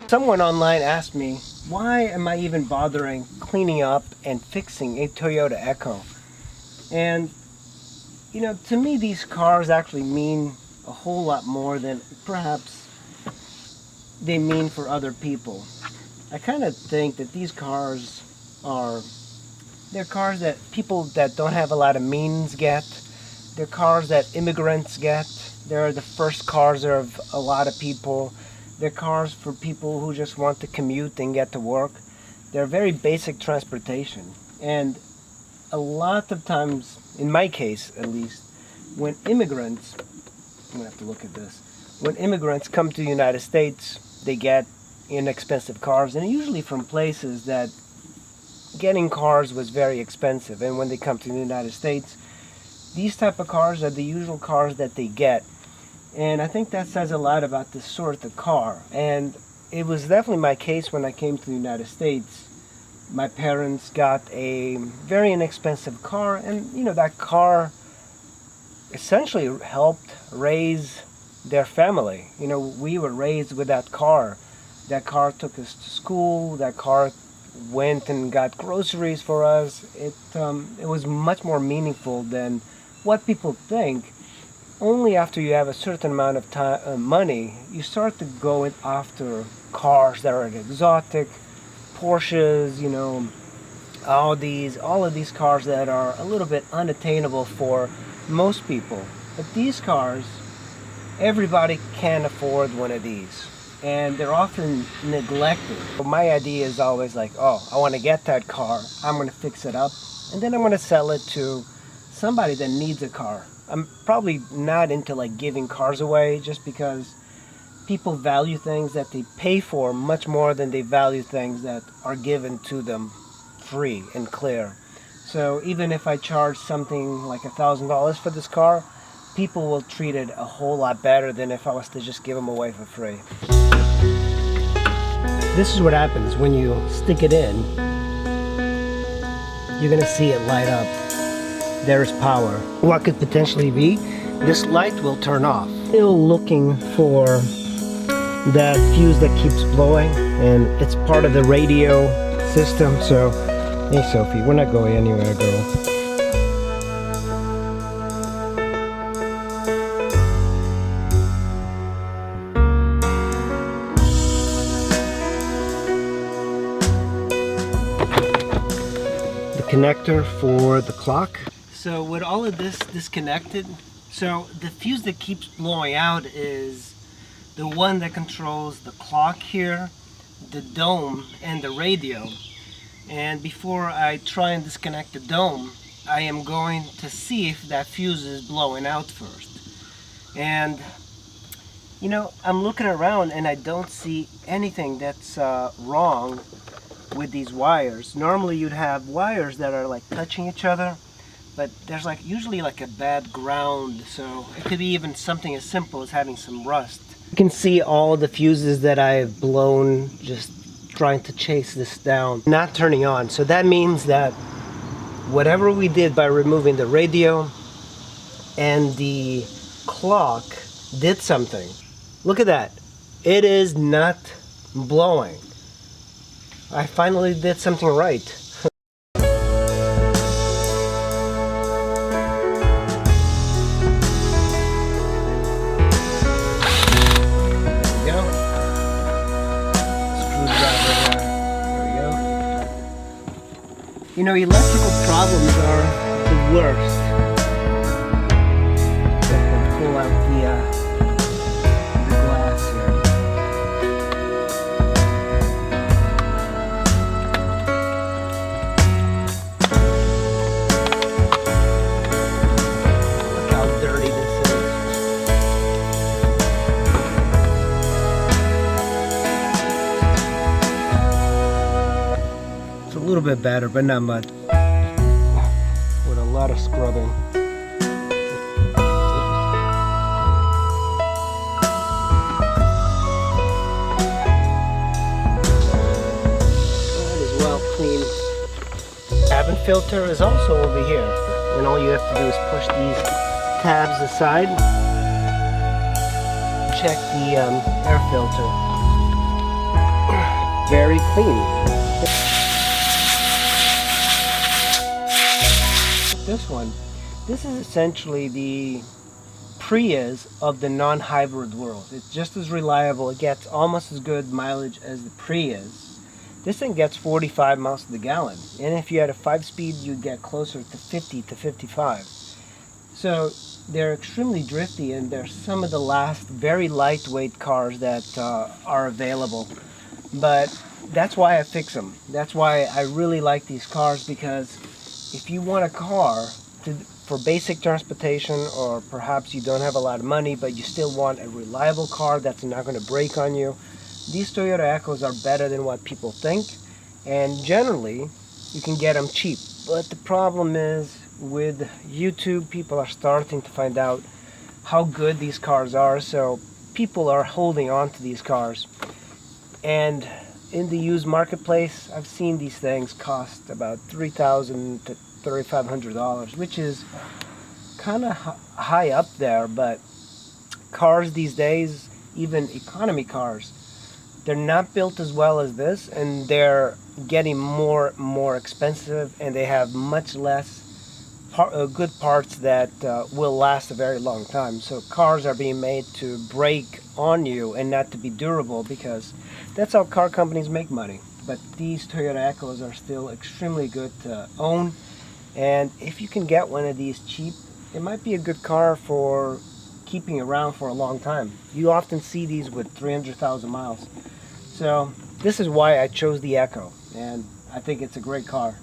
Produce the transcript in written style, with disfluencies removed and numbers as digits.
Someone online asked me, why am I even bothering cleaning up and fixing a Toyota Echo? And, you know, to me these cars actually mean a whole lot more than perhaps they mean for other people. I kind of think that these cars they're cars that people that don't have a lot of means get. They're cars that immigrants get. They're the first cars of a lot of people. They're cars for people who just want to commute and get to work. They're very basic transportation. And a lot of times, in my case at least, when immigrants, I'm gonna have to look at this, when immigrants come to the United States, they get inexpensive cars, and usually from places that getting cars was very expensive. And when they come to the United States, these type of cars are the usual cars that they get. And I think that says a lot about this sort of car. And it was definitely my case when I came to the United States. My parents got a very inexpensive car, and you know, that car essentially helped raise their family. You know, we were raised with that car. That car took us to school. That car went and got groceries for us. It was much more meaningful than what people think. Only after you have a certain amount of time, money, you start to go after cars that are exotic, Porsches, you know, Audis, all of these cars that are a little bit unattainable for most people. But these cars, everybody can afford one of these, and they're often neglected. My idea is always like, oh, I want to get that car, I'm going to fix it up, and then I'm going to sell it to somebody that needs a car. I'm probably not into like giving cars away, just because people value things that they pay for much more than they value things that are given to them free and clear. So even if I charge something like $1,000 for this car, people will treat it a whole lot better than if I was to just give them away for free. This is what happens when you stick it in. You're gonna see it light up. There is power. What could potentially be? This light will turn off. Still looking for that fuse that keeps blowing, and it's part of the radio system. So, hey Sophie, we're not going anywhere, girl. The connector for the clock. So with all of this disconnected, so the fuse that keeps blowing out is the one that controls the clock here, the dome, and the radio. And before I try and disconnect the dome, I am going to see if that fuse is blowing out first. And you know, I'm looking around and I don't see anything that's wrong with these wires. Normally you'd have wires that are like touching each other, but there's like usually like a bad ground, so it could be even something as simple as having some rust. You can see all the fuses that I've blown just trying to chase this down, not turning on. So that means that whatever we did by removing the radio and the clock did something. Look at that. It is not blowing. I finally did something right. You know, electrical problems are the worst. I'll pull out the glass here. Look how dirty this is. It's a little bit better, but not much. With a lot of scrubbing. That is well clean. Cabin filter is also over here, and all you have to do is push these tabs aside check the air filter. Very clean. This one, this is essentially the Prius of the non-hybrid world. It's just as reliable. It gets almost as good mileage as the Prius. This thing gets 45 miles to the gallon, and if you had a 5-speed, you'd get closer to 50 to 55. So they're extremely drifty, and they're some of the last very lightweight cars that are available. But that's why I fix them. That's why I really like these cars, because if you want a car for basic transportation, or perhaps you don't have a lot of money but you still want a reliable car that's not going to break on you, these Toyota Echoes are better than what people think, and generally you can get them cheap. But the problem is, with YouTube, people are starting to find out how good these cars are, so people are holding on to these cars. And in the used marketplace, I've seen these things cost about $3,000 to $3,500, which is kind of high up there. But cars these days, even economy cars, they're not built as well as this, and they're getting more expensive, and they have much less good parts that will last a very long time. So cars are being made to break on you and not to be durable, because that's how car companies make money. But these Toyota Echoes are still extremely good to own, and if you can get one of these cheap, it might be a good car for keeping around for a long time. You often see these with 300,000 miles. So this is why I chose the Echo, and I think it's a great car.